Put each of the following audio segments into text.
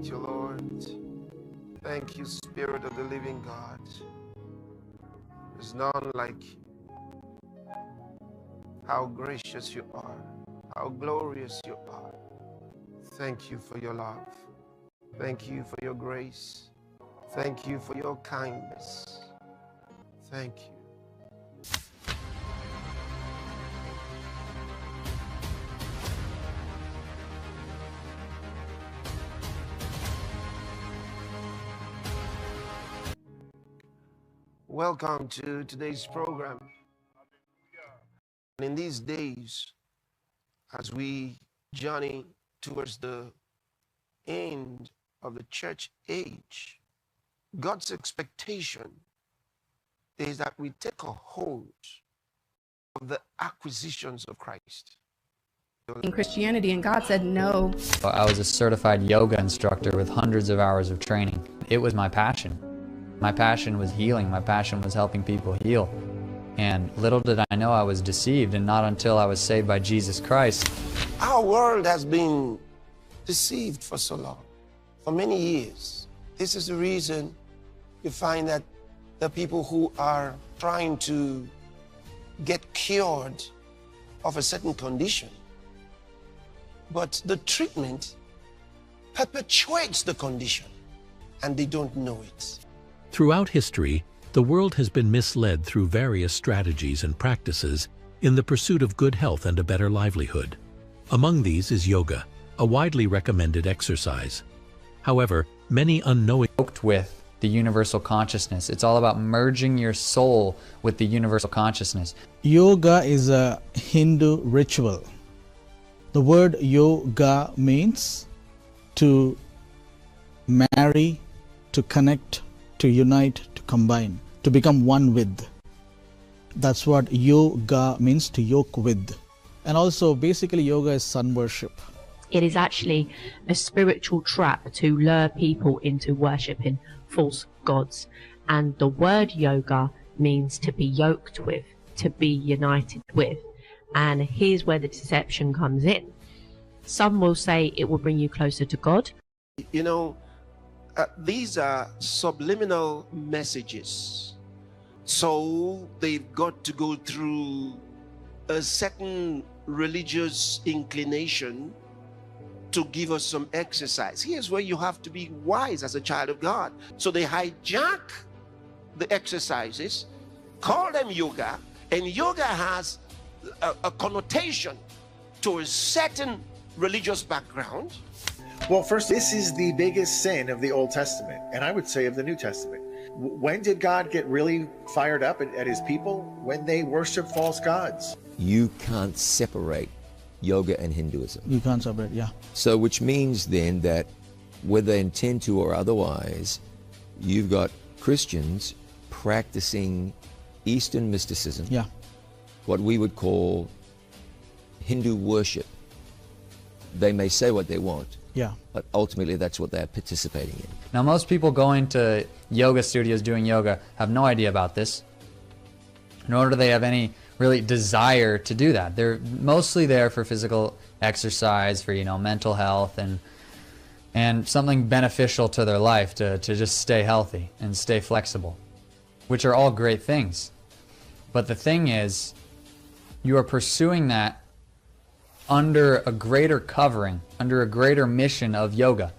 Thank you, Lord. Thank you, Spirit of the living God. There's none like you. How gracious you are. How glorious you are. Thank you for your love. Thank you for your grace. Thank you for your kindness. Thank you. Welcome to today's program. And in these days, as we journey towards the end of the church age, God's expectation is that we take a hold of the acquisitions of Christ. In Christianity, and God said no. I was a certified yoga instructor with hundreds of hours of training. It was my passion. My passion was healing. My passion was helping people heal. And little did I know I was deceived, and not until I was saved by Jesus Christ. Our world has been deceived for so long, for many years. This is the reason you find that the people who are trying to get cured of a certain condition, but the treatment perpetuates the condition, and they don't know it. Throughout history, the world has been misled through various strategies and practices in the pursuit of good health and a better livelihood. Among these is yoga, a widely recommended exercise. However, many unknowingly Yoked with the universal consciousness. It's all about merging your soul with the universal consciousness. Yoga is a Hindu ritual. The word yoga means to marry, to connect, to unite, to combine, to become one with. That's what yoga means, to yoke with. And also, basically, yoga is sun worship. It is actually a spiritual trap to lure people into worshipping false gods. And the word yoga means to be yoked with, to be united with. And here's where the deception comes in. Some will say it will bring you closer to God. You know, these are subliminal messages. So they've got to go through a certain religious inclination to give us some exercise. Here's where you have to be wise as a child of God. So they hijack the exercises, call them yoga, and yoga has a connotation to a certain religious background. Well, first, this is the biggest sin of the Old Testament, and I would say of the New Testament. When did God get really fired up at his people? When they worship false gods. You can't separate yoga and Hinduism. You can't separate, yeah. So which means then that whether intend to or otherwise, you've got Christians practicing Eastern mysticism, Yeah. what we would call Hindu worship. They may say what they want, Yeah. but ultimately that's what they're participating in. Now, most people going to yoga studios doing yoga have no idea about this, nor do they have any really desire to do that. They're mostly there for physical exercise, for, you know, mental health and something beneficial to their life, to just stay healthy and stay flexible, which are all great things. But the thing is, you are pursuing that under a greater covering, under a greater mission of yoga,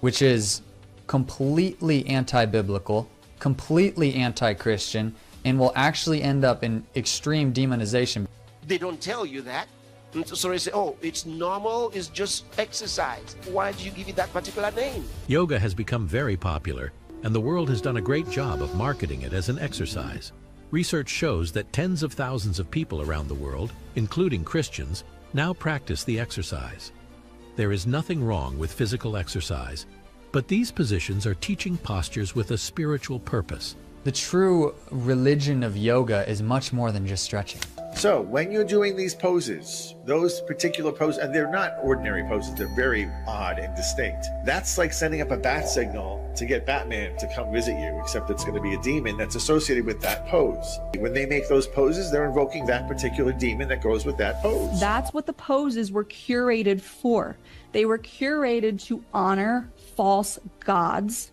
which is completely anti-biblical, completely anti-Christian, and will actually end up in extreme demonization. They don't tell you that. And so they say, oh, it's normal, it's just exercise. Why did you give it that particular name? yoga has become very popular, and the world has done a great job of marketing it as an exercise. Research shows that tens of thousands of people around the world, including Christians, now practice the exercise. There is nothing wrong with physical exercise, but these positions are teaching postures with a spiritual purpose. The true religion of yoga is much more than just stretching. So when you're doing these poses, those particular poses, and they're not ordinary poses, they're very odd and distinct. That's like sending up a bat signal to get Batman to come visit you, except it's going to be a demon that's associated with that pose. When they make those poses, they're invoking that particular demon that goes with that pose. That's what the poses were curated for. They were curated to honor false gods,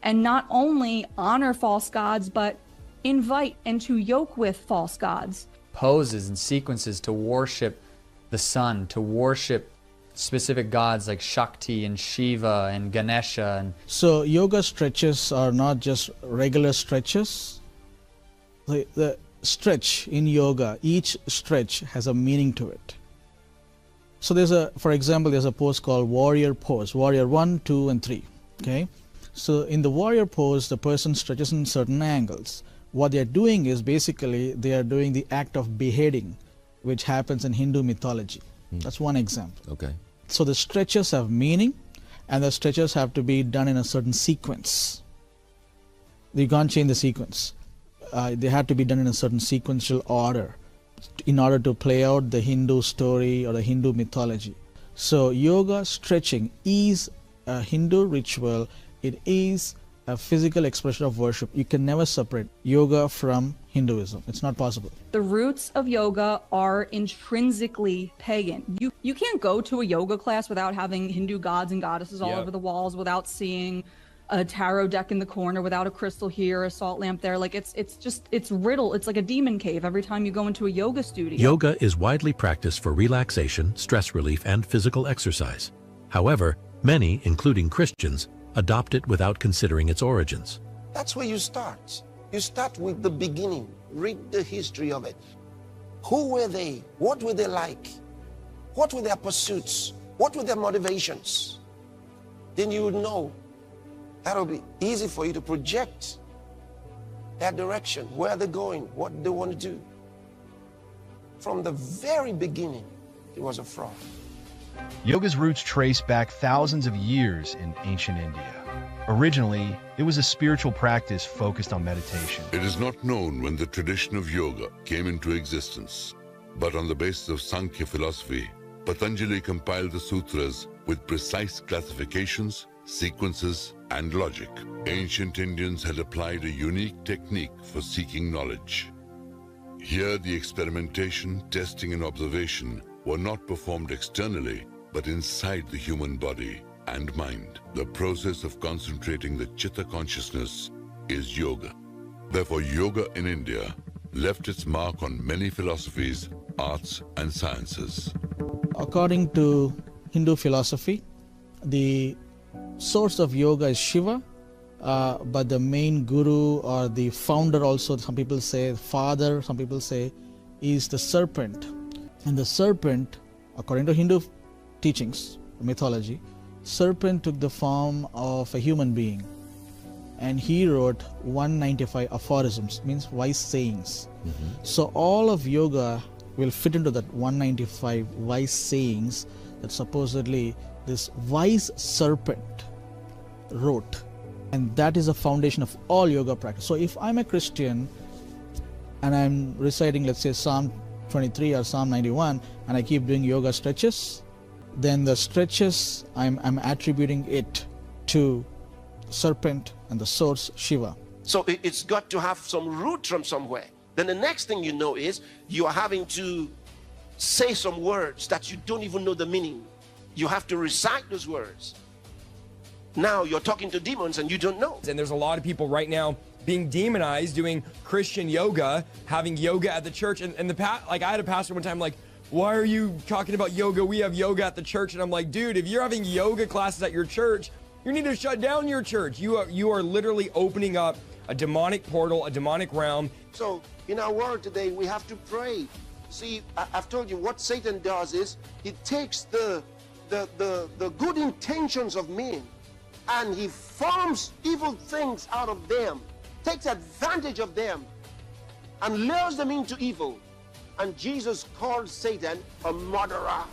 and not only honor false gods, but invite and to yoke with false gods. Poses and sequences to worship the sun, to worship specific gods like Shakti and Shiva and Ganesha. And So yoga stretches are not just regular stretches. The stretch in yoga, each stretch has a meaning to it. So for example, there's a pose called warrior pose, warrior 1, 2, and 3. Okay. So in the warrior pose, the person stretches in certain angles. What they're doing is basically they are doing the act of beheading, which happens in Hindu mythology. That's one example. Okay. So the stretches have meaning, and the stretches have to be done in a certain sequence. You can't change the sequence. They have to be done in a certain sequential order in order to play out the Hindu story or the Hindu mythology. So yoga stretching is a Hindu ritual. It is a physical expression of worship. You can never separate yoga from Hinduism. It's not possible. The roots of yoga are intrinsically pagan. You can't go to a yoga class without having Hindu gods and goddesses all over the walls, without seeing a tarot deck in the corner, without a crystal here, a salt lamp there. Like it's riddled. It's like a demon cave every time you go into a yoga studio. Yoga is widely practiced for relaxation, stress relief, and physical exercise. However, many, including Christians, adopt it without considering its origins. That's where you start. You start with the beginning. Read the history of it. Who were they? What were they like? What were their pursuits? What were their motivations? Then you would know. That'll be easy for you to project that direction, where they're going, what they want to do. From the very beginning, it was a fraud. Yoga's roots trace back thousands of years in ancient India. Originally, it was a spiritual practice focused on meditation. It is not known when the tradition of yoga came into existence, but on the basis of Sankhya philosophy, Patanjali compiled the sutras with precise classifications, sequences, and logic. Ancient Indians had applied a unique technique for seeking knowledge. Here, the experimentation, testing, and observation were not performed externally, but inside the human body and mind. The process of concentrating the Chitta consciousness is yoga. Therefore, yoga in India left its mark on many philosophies, arts, and sciences. According to Hindu philosophy, the source of yoga is Shiva, but the main guru or the founder also, some people say father, some people say, is the serpent. And the serpent, according to Hindu teachings, mythology, serpent took the form of a human being, and he wrote 195 aphorisms, means wise sayings. So all of yoga will fit into that 195 wise sayings that supposedly this wise serpent wrote, and that is the foundation of all yoga practice. So if I'm a Christian and I'm reciting, let's say, Psalm 23 or Psalm 91, and I keep doing yoga stretches, then the stretches, I'm attributing it to serpent and the source Shiva. So it's got to have some root from somewhere. Then the next thing you know is you are having to say some words that you don't even know the meaning. You have to recite those words. Now you're talking to demons and you don't know. And there's a lot of people right now being demonized doing Christian yoga, having yoga at the church. And like I had a pastor one time like, why are you talking about yoga? We have yoga at the church. And I'm like, dude, if you're having yoga classes at your church, you need to shut down your church. You are literally opening up a demonic portal, a demonic realm. So in our world today, we have to pray. See, I've told you what Satan does is he takes the good intentions of men and he forms evil things out of them, takes advantage of them and lures them into evil. And Jesus called Satan a murderer.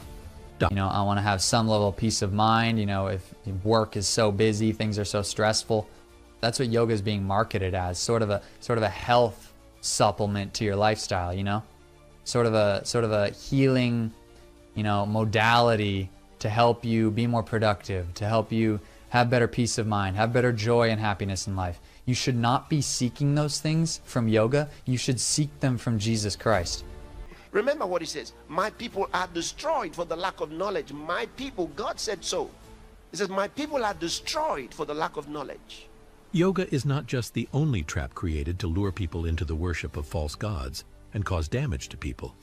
You know, I want to have some level of peace of mind. You know, if work is so busy, things are so stressful. That's what yoga is being marketed as, sort of a health supplement to your lifestyle, you know? sort of a healing, modality to help you be more productive, to help you have better peace of mind, have better joy and happiness in life. You should not be seeking those things from yoga. You should seek them from Jesus Christ. Remember what he says, my people are destroyed for the lack of knowledge. My people, God said so. He says, my people are destroyed for the lack of knowledge. Yoga is not just the only trap created to lure people into the worship of false gods and cause damage to people.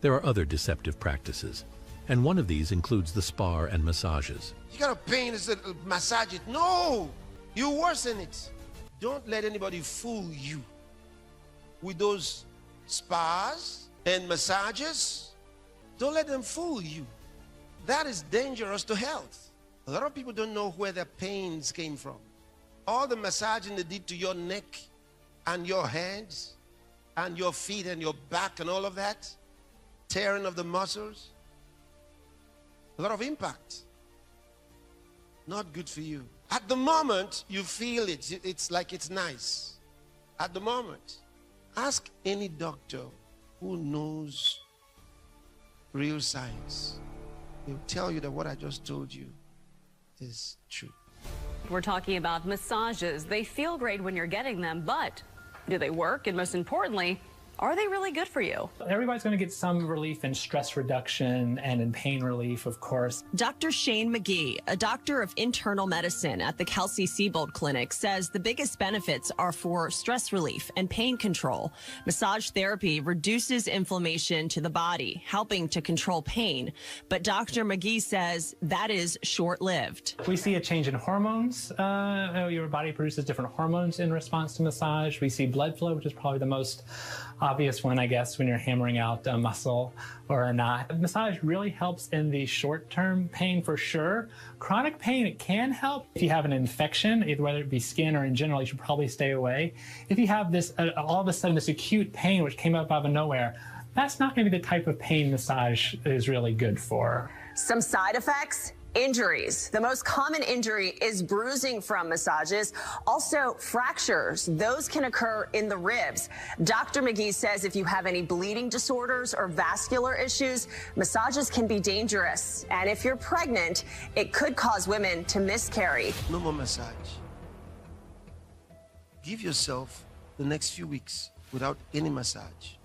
There are other deceptive practices, and one of these includes the spa and massages. You got a pain, massage it. No, you worsen it. Don't let anybody fool you with those spas and massages. Don't let them fool you. That is dangerous to health. A lot of people don't know where their pains came from. All the massaging they did to your neck and your hands and your feet and your back and all of that, tearing of the muscles, a lot of impact. Not good for you. At the moment, you feel it. It's like it's nice. At the moment, ask any doctor who knows real science. He'll tell you that what I just told you is true. We're talking about massages. They feel great when you're getting them, but do they work? And most importantly, are they really good for you? Everybody's going to get some relief in stress reduction and in pain relief, of course. Dr. Shane McGee, a doctor of internal medicine at the Kelsey-Seybold Clinic, says the biggest benefits are for stress relief and pain control. Massage therapy reduces inflammation to the body, helping to control pain. But Dr. McGee says that is short-lived. We see a change in hormones. Your body produces different hormones in response to massage. We see blood flow, which is probably the most obvious one, I guess, when you're hammering out a muscle or a knot. Massage really helps in the short-term pain for sure. Chronic pain, it can help. If you have an infection, whether it be skin or in general, you should probably stay away. If you have this, all of a sudden, this acute pain which came up out of nowhere, that's not going to be the type of pain massage is really good for. Some side effects? Injuries. The most common injury is bruising from massages. Also, fractures. Those can occur in the ribs. Dr. McGee says if you have any bleeding disorders or vascular issues, massages can be dangerous. And if you're pregnant, it could cause women to miscarry. No more massage. Give yourself the next few weeks without any massage.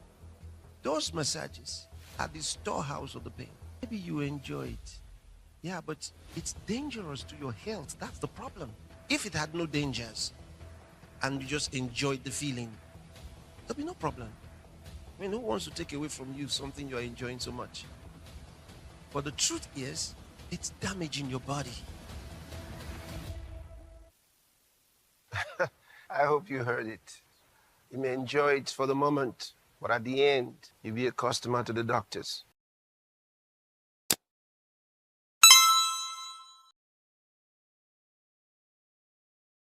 Those massages are the storehouse of the pain. Maybe you enjoy it. Yeah, but it's dangerous to your health. That's the problem. If it had no dangers and you just enjoyed the feeling, there'll be no problem. I mean, who wants to take away from you something you're enjoying so much? But the truth is, it's damaging your body. I hope you heard it. You may enjoy it for the moment, but at the end, you'll be a customer to the doctors.